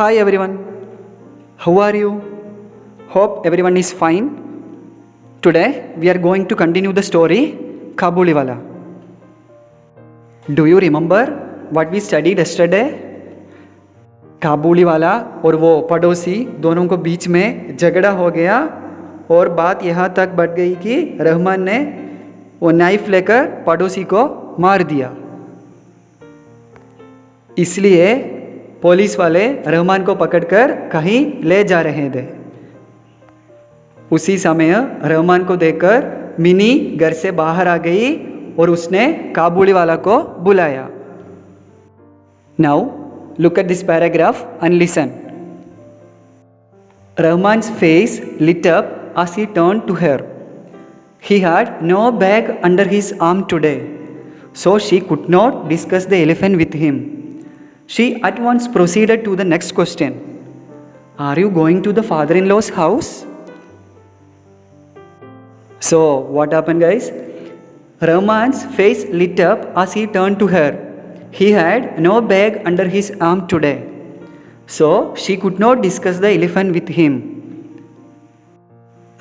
Hi everyone, how are you? Hope everyone is fine. Today we are going to continue the story Kabuliwala. Do you remember what we studied yesterday? Kabuliwala और वो पड़ोसी दोनों को बीच में झगड़ा हो गया और बात यहाँ तक बढ़ गई कि रहमान ने वो नाइफ लेकर पड़ोसी को मार दिया। इसलिए पुलिस वाले रहमान को पकड़कर कहीं ले जा रहे थे। उसी समय रहमान को देखकर मिनी घर से बाहर आ गई और उसने काबुलीवाला को बुलाया। Now look at this paragraph and listen. Rahman's face lit up as he turned to her. He had no bag under his arm today, so she could not discuss the elephant with him. She at once proceeded to the next question. Are you going to the father-in-law's house? So, what happened, guys? Rahman's face lit up as he turned to her. He had no bag under his arm today, so she could not discuss the elephant with him.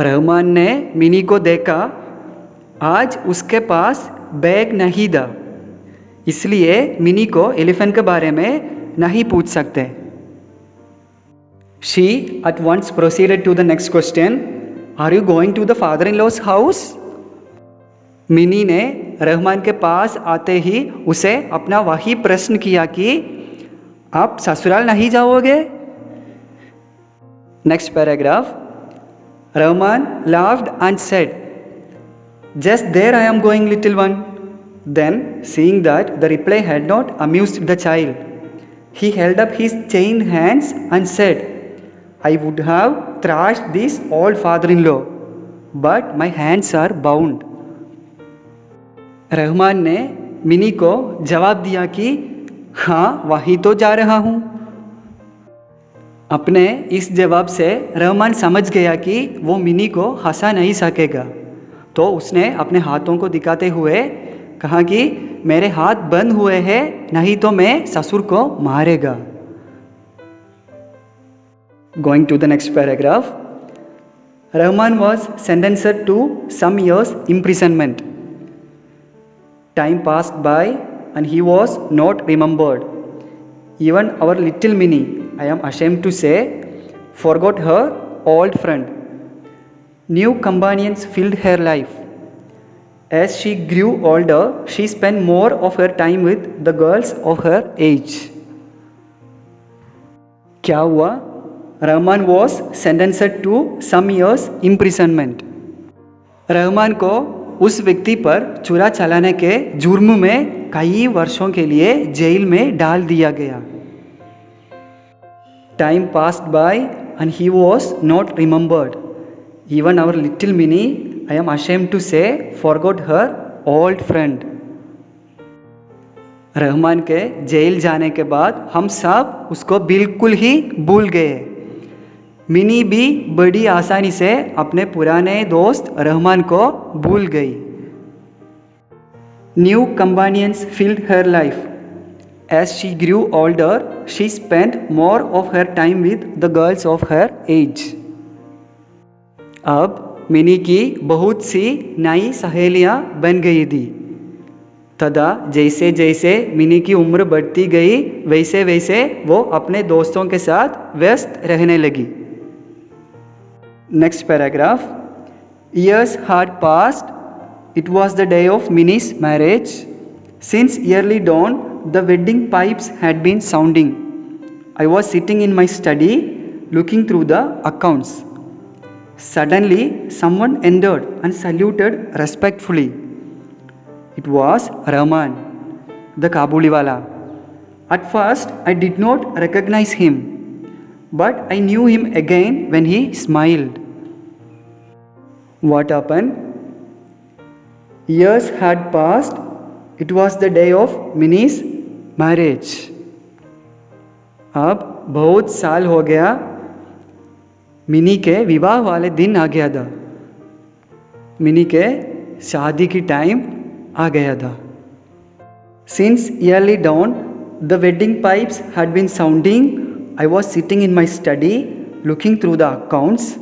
Rahman ने mini को देखा, आज उसके पास bag नहीं था, इसलिए mini को elephant के बारे में नहीं पूछ सकते। She at once proceeded to the next question. Are you going to the father-in-law's house? Mini ने रहमान के पास आते ही उसे अपना वही प्रश्न किया कि आप ससुराल नहीं जाओगे? Next paragraph. Rahman laughed and said, "Just there I am going, little one." Then, seeing that the reply had not amused the child, he held up his chained hands and said, "I would have thrashed this old father-in-law, but my hands are bound." Rahman ने mini को जवाब दिया कि हाँ, वहीं तो जा रहा हूँ। अपने इस जवाब से रहमान समझ गया कि वो मिनी को हंसा नहीं सकेगा, तो उसने अपने हाथों को दिखाते हुए कहा कि मेरे हाथ बंद हुए हैं, नहीं तो मैं ससुर को मारेगा। Going to the next paragraph. Rahman was sentenced to some years imprisonment. Time passed by and he was not remembered. Even our little Minnie, I am ashamed to say, forgot her old friend. New companions filled her life. As she grew older, she spent more of her time with the girls of her age. क्या हुआ? Rahman was sentenced to some years imprisonment. Rahman को उस व्यक्ति पर चुरा चलाने के जुर्म में कई वर्षों के लिए जेल में डाल दिया गया। Time passed by and he was not remembered. Even our little Minnie, I am ashamed to say, forgot her old friend. Rahman के जेल जाने के बाद हम सब उसको बिल्कुल ही भूल गए। मिनी भी बड़ी आसानी से अपने पुराने दोस्त रहमान को भूल गई। New companions filled her life. As she grew older, she spent more of her time with the girls of her age. अब मिनी की बहुत सी नई सहेलियां बन गई थी, तथा जैसे जैसे मिनी की उम्र बढ़ती गई वैसे वैसे वो अपने दोस्तों के साथ व्यस्त रहने लगी। Next paragraph. Years had passed. It was the day of Minnie's marriage. Since early dawn, the wedding pipes had been sounding. I was sitting in my study, looking through the accounts. Suddenly, someone entered and saluted respectfully. It was Rahman, the Kabuliwala. At first, I did not recognize him, but I knew him again when he smiled. What happened? Years had passed. It was the day of Minnie's marriage. अब बहुत साल हो गया, mini के विवाह वाले दिन आ गया था, मिनी के शादी की टाइम आ गया था। Since early dawn, the wedding pipes had been sounding. I was sitting in my study looking through the accounts.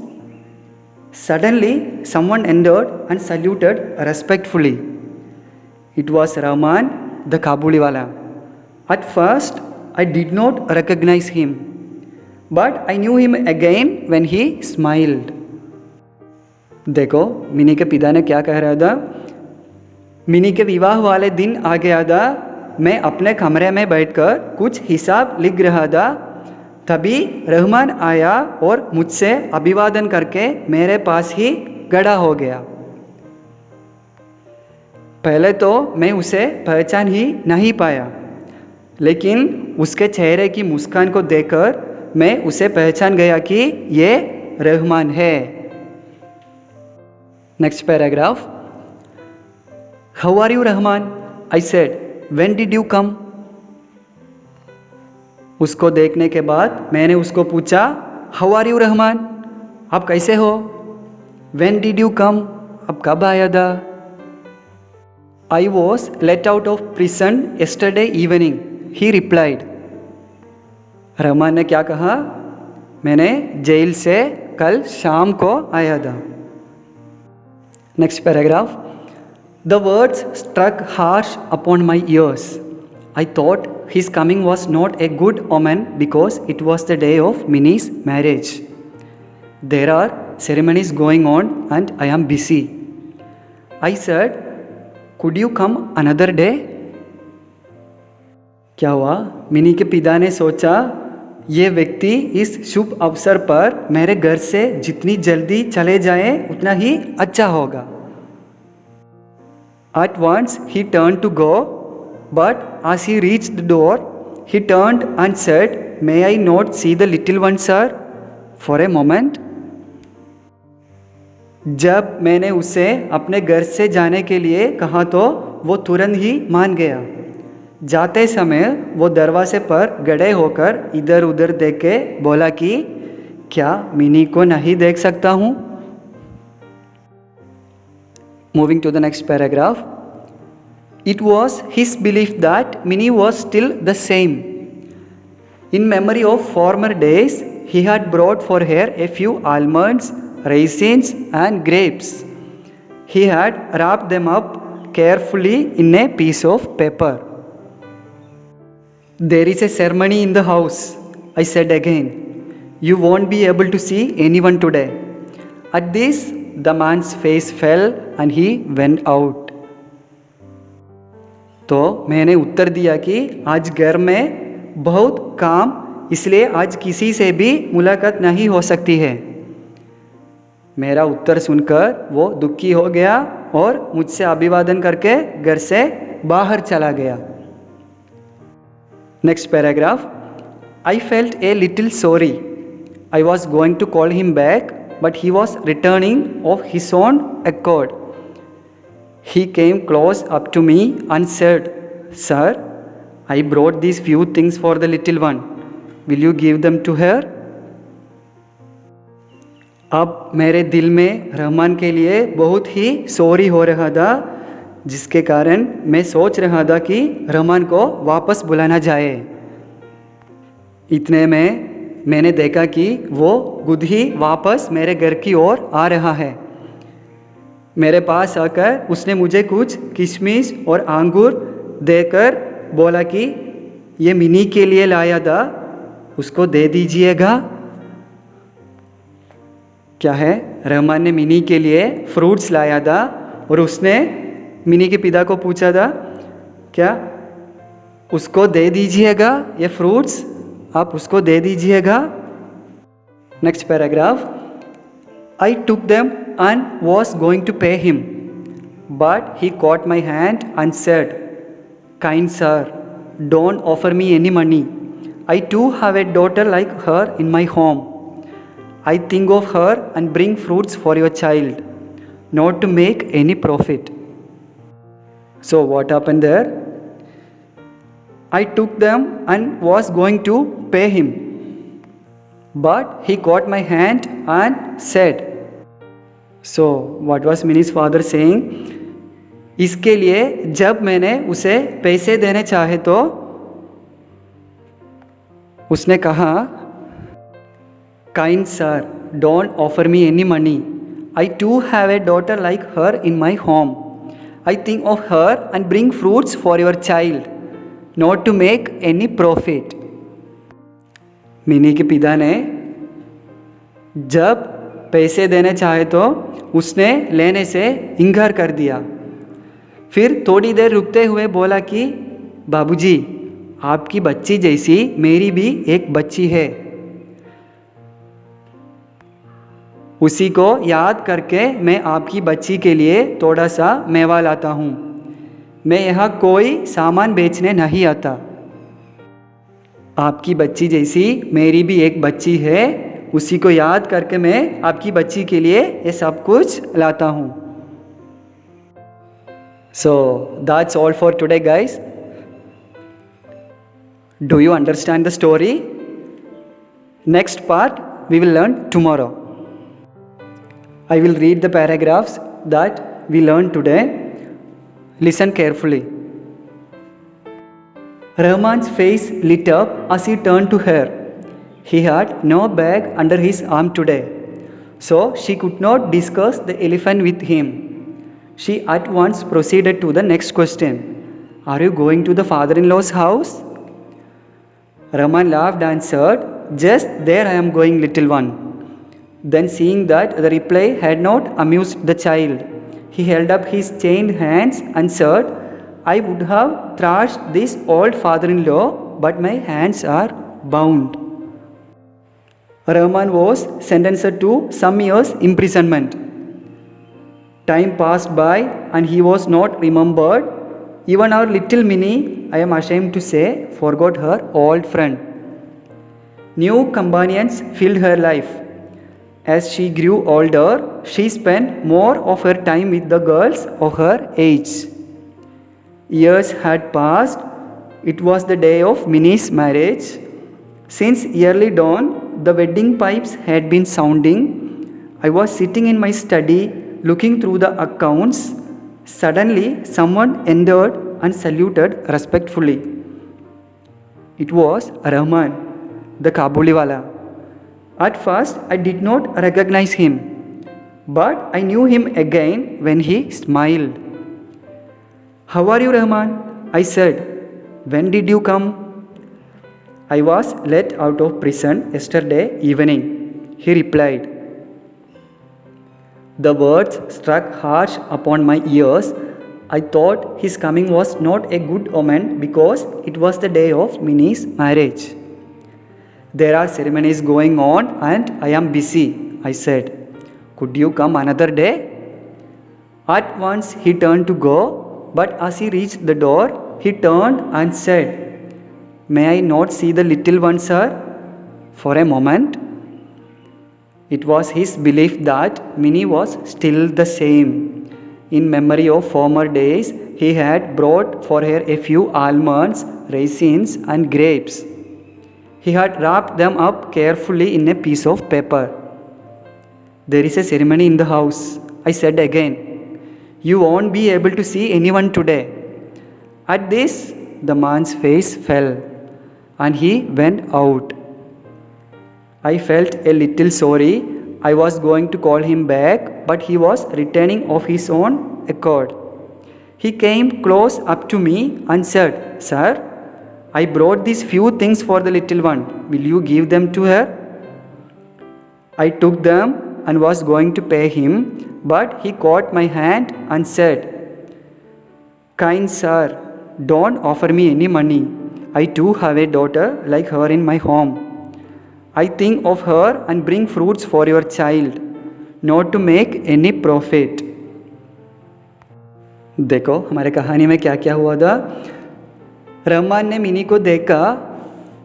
Suddenly, someone entered and saluted respectfully. It was Rahman, the Kabuliwala. At first, I did not recognize him, but I knew him again when he smiled. देखो mini के पिता ने क्या कह रहा था। Mini के विवाह वाले दिन आ गया था। मैं अपने कमरे में बैठकर कुछ हिसाब लिख रहा था। तभी रहमान आया और मुझसे अभिवादन करके मेरे पास ही खड़ा हो गया। पहले तो मैं उसे पहचान ही नहीं पाया, लेकिन उसके चेहरे की मुस्कान को देखकर मैं उसे पहचान गया कि ये रहमान है। Next paragraph. How are you, Rahman? I said. When did you come? उसको देखने के बाद मैंने उसको पूछा, How are you, रहमान? आप कैसे हो? When did you come? आप कब आया था? I was let out of prison yesterday evening. He replied. Rahman ने क्या कहा? मैंने जेल से कल शाम को आया था। Next paragraph. The words struck harsh upon my ears. I thought his coming was not a good omen because it was the day of Minnie's marriage. There are ceremonies going on and I am busy. I said, Could you come another day? क्या हुआ? Mini के पिता ने सोचा, ये व्यक्ति इस शुभ अवसर पर मेरे घर से जितनी जल्दी चले जाए उतना ही अच्छा होगा। At once he turned to go, but as he reached the door, he turned and said, May I not see the little one, sir, for a moment? जब मैंने उसे अपने घर से जाने के लिए कहा तो वो तुरंत ही मान गया। जाते समय वो दरवाजे पर गड़े होकर इधर उधर देख के बोला कि क्या मिनी को नहीं देख सकता हूँ? Moving to the next paragraph. It was his belief that Minnie was still the same. In memory of former days, he had brought for her a few almonds, raisins, and grapes. He had wrapped them up carefully in a piece of paper. There is a ceremony in the house, I said again. You won't be able to see anyone today. At this, the man's face fell and he went out. तो मैंने उत्तर दिया कि आज घर में बहुत काम, इसलिए आज किसी से भी मुलाकात नहीं हो सकती है। मेरा उत्तर सुनकर वो दुखी हो गया और मुझसे अभिवादन करके घर से बाहर चला गया। Next paragraph. I felt a little sorry. I was going to call him back, but he was returning of his own accord. He came close up to me and said, Sir, I brought these few things for the little one. Will you give them to her? अब मेरे दिल में रहमान के लिए बहुत ही sorry हो रहा था, जिसके कारण मैं सोच रहा था कि रहमान को वापस बुलाना जाए। इतने में मैंने देखा कि वो खुद ही वापस मेरे घर की ओर आ रहा है। मेरे पास आकर उसने मुझे कुछ किशमिश और अंगूर देकर बोला कि ये मिनी के लिए लाया था, उसको दे दीजिएगा। क्या है? रहमान ने मिनी के लिए फ्रूट्स लाया था और उसने मिनी के पिता को पूछा था, क्या उसको दे दीजिएगा ये फ्रूट्स, आप उसको दे दीजिएगा। Next paragraph. I took them and was going to pay him, but he caught my hand and said, Kind sir, don't offer me any money. I too have a daughter like her in my home. I think of her and bring fruits for your child, not to make any profit. So what happened there? I took them and was going to pay him, but he caught my hand and said, So what was Minnie's father saying? इसके लिए जब मैंने उसे पैसे देने चाहे तो उसने कहा, Kind sir, don't offer me any money. I too have a daughter like her in my home. I think of her and bring fruits for your child, not to make any profit. Mini के पिता ने जब पैसे देने चाहे तो उसने लेने से इनकार कर दिया। फिर थोड़ी देर रुकते हुए बोला कि बाबूजी, आपकी बच्ची जैसी मेरी भी एक बच्ची है। उसी को याद करके मैं आपकी बच्ची के लिए थोड़ा सा मेवा लाता हूँ। मैं यहाँ कोई सामान बेचने नहीं आता। आपकी बच्ची जैसी मेरी भी एक बच्ची है, उसी को याद करके मैं आपकी बच्ची के लिए ये सब कुछ लाता हूँ। So that's all for today, guys. Do you understand the story? Next part we will learn tomorrow. I will read the paragraphs that we learned today. Listen carefully. Rahman's face lit up as he turned to her. He had no bag under his arm today, so she could not discuss the elephant with him. She at once proceeded to the next question. Are you going to the father-in-law's house? Rahman laughed and said, Just there I am going, little one. Then seeing that the reply had not amused the child, he held up his chained hands and said, I would have thrashed this old father-in-law, but my hands are bound. Rahman was sentenced to some years' imprisonment. Time passed by and he was not remembered. Even our little Minnie, I am ashamed to say, forgot her old friend. New companions filled her life. As she grew older, she spent more of her time with the girls of her age. Years had passed. It was the day of Minnie's marriage. Since early dawn, the wedding pipes had been sounding. I was sitting in my study, looking through the accounts. Suddenly, someone entered and saluted respectfully. It was Rahman, the Kabuliwala. At first, I did not recognize him, but I knew him again when he smiled. How are you, Rahman? I said. When did you come? I was let out of prison yesterday evening, he replied. The words struck harsh upon my ears. I thought his coming was not a good omen because it was the day of Minnie's marriage. There are ceremonies going on and I am busy, I said. Could you come another day? At once he turned to go, but as he reached the door, he turned and said, May I not see the little one, sir? For a moment. It was his belief that Minnie was still the same. In memory of former days, he had brought for her a few almonds, raisins, and grapes. He had wrapped them up carefully in a piece of paper. There is a ceremony in the house, I said again. You won't be able to see anyone today. At this, the man's face fell, and he went out. I felt a little sorry. I was going to call him back, but he was returning of his own accord. He came close up to me and said, Sir, I brought these few things for the little one. Will you give them to her? I took them and was going to pay him, but he caught my hand and said, Kind sir, don't offer me any money. I too have a daughter like her in my home. I think of her and bring fruits for your child, not to make any profit. देखो हमारे कहानी में क्या क्या हुआ था। रहमान ने mini को देखा।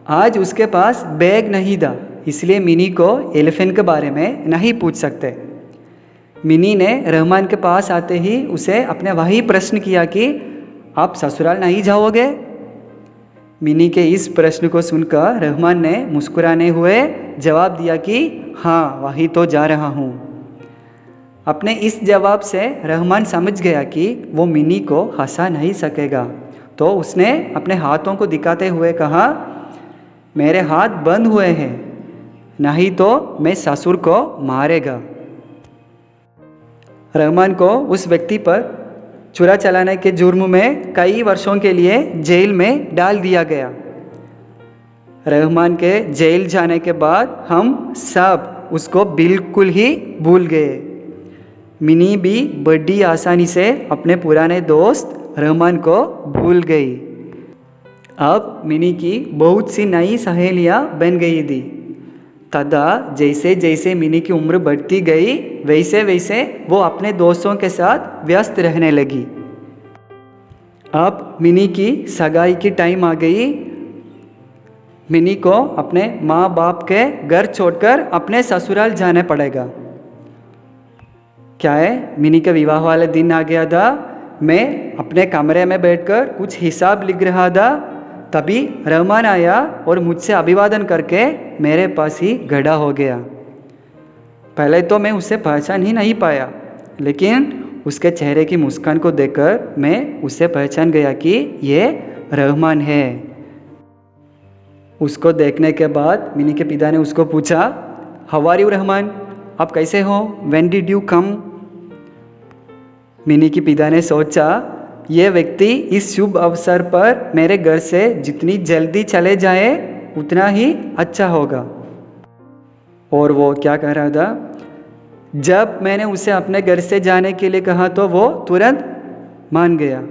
आज उसके पास बैग नहीं था, इसलिए मिनी को एलिफेंट के बारे में नहीं पूछ सकते। मिनी ने रहमान के पास आते ही उसे अपने वही प्रश्न किया कि आप ससुराल नहीं जाओगे? मिनी के इस प्रश्न को सुनकर रहमान ने मुस्कुराने हुए जवाब दिया कि हाँ, वही तो जा रहा हूँ। अपने इस जवाब से रहमान समझ गया कि वो मिनी को हंसा नहीं सकेगा, तो उसने अपने हाथों को दिखाते हुए कहा, मेरे हाथ बंद हुए हैं, नहीं तो मैं ससुर को मारेगा। रहमान को उस व्यक्ति पर चुरा चलाने के जुर्म में कई वर्षों के लिए जेल में डाल दिया गया। रहमान के जेल जाने के बाद हम सब उसको बिल्कुल ही भूल गए। मिनी भी बड़ी आसानी से अपने पुराने दोस्त रहमान को भूल गई। अब मिनी की बहुत सी नई सहेलियां बन गई थी तथा जैसे जैसे मिनी की उम्र बढ़ती गई वैसे वैसे वो अपने दोस्तों के साथ व्यस्त रहने लगी। अब मिनी की सगाई की टाइम आ गई। मिनी को अपने माँ बाप के घर छोड़कर अपने ससुराल जाने पड़ेगा। क्या है, मिनी के विवाह वाले दिन आ गया था। मैं अपने कमरे में बैठकर कुछ हिसाब लिख रहा था, तभी रहमान आया और मुझसे अभिवादन करके मेरे पास ही खड़ा हो गया। पहले तो मैं उसे पहचान ही नहीं पाया, लेकिन उसके चेहरे की मुस्कान को देखकर मैं उसे पहचान गया कि ये रहमान है। उसको देखने के बाद मिनी के पिता ने उसको पूछा, हाउ आर यू रहमान, आप कैसे हो, when did you come. Mini के पिता ने सोचा ये व्यक्ति इस शुभ अवसर पर मेरे घर से जितनी जल्दी चले जाए उतना ही अच्छा होगा। और वो क्या कह रहा था, जब मैंने उसे अपने घर से जाने के लिए कहा तो वो तुरंत मान गया।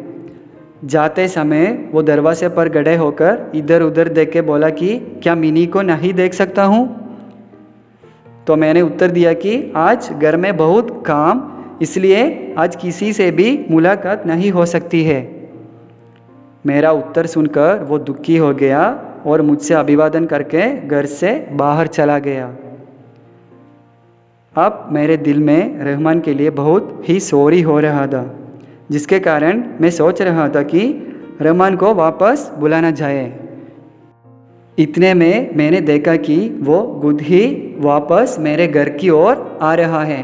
जाते समय वो दरवाजे पर खड़े होकर इधर उधर देख के बोला कि क्या मिनी को नहीं देख सकता हूँ। तो मैंने उत्तर दिया कि आज घर में बहुत काम, इसलिए आज किसी से भी मुलाकात नहीं हो सकती है। मेरा उत्तर सुनकर वो दुखी हो गया और मुझसे अभिवादन करके घर से बाहर चला गया। अब मेरे दिल में रहमान के लिए बहुत ही सॉरी हो रहा था, जिसके कारण मैं सोच रहा था कि रहमान को वापस बुलाना जाए। इतने में मैंने देखा कि वो खुद ही वापस मेरे घर की ओर आ रहा है।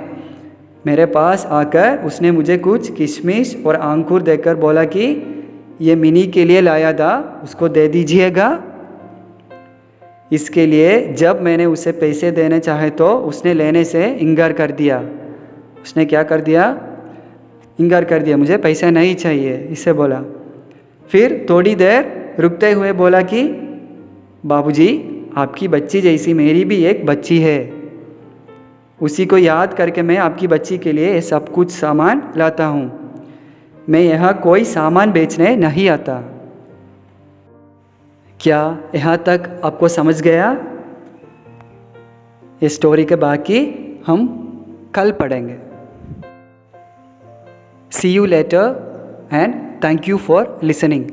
मेरे पास आकर उसने मुझे कुछ किशमिश और अंगूर देकर बोला कि ये मिनी के लिए लाया था, उसको दे दीजिएगा। इसके लिए जब मैंने उसे पैसे देने चाहे तो उसने लेने से इनकार कर दिया। उसने क्या कर दिया, इनकार कर दिया, मुझे पैसा नहीं चाहिए, इससे बोला। फिर थोड़ी देर रुकते हुए बोला कि बाबूजी, आपकी बच्ची जैसी मेरी भी एक बच्ची है, उसी को याद करके मैं आपकी बच्ची के लिए ये सब कुछ सामान लाता हूँ। मैं यहाँ कोई सामान बेचने नहीं आता। क्या यहाँ तक आपको समझ गया? इस स्टोरी के बाकी हम कल पढ़ेंगे। See you later and thank you for listening.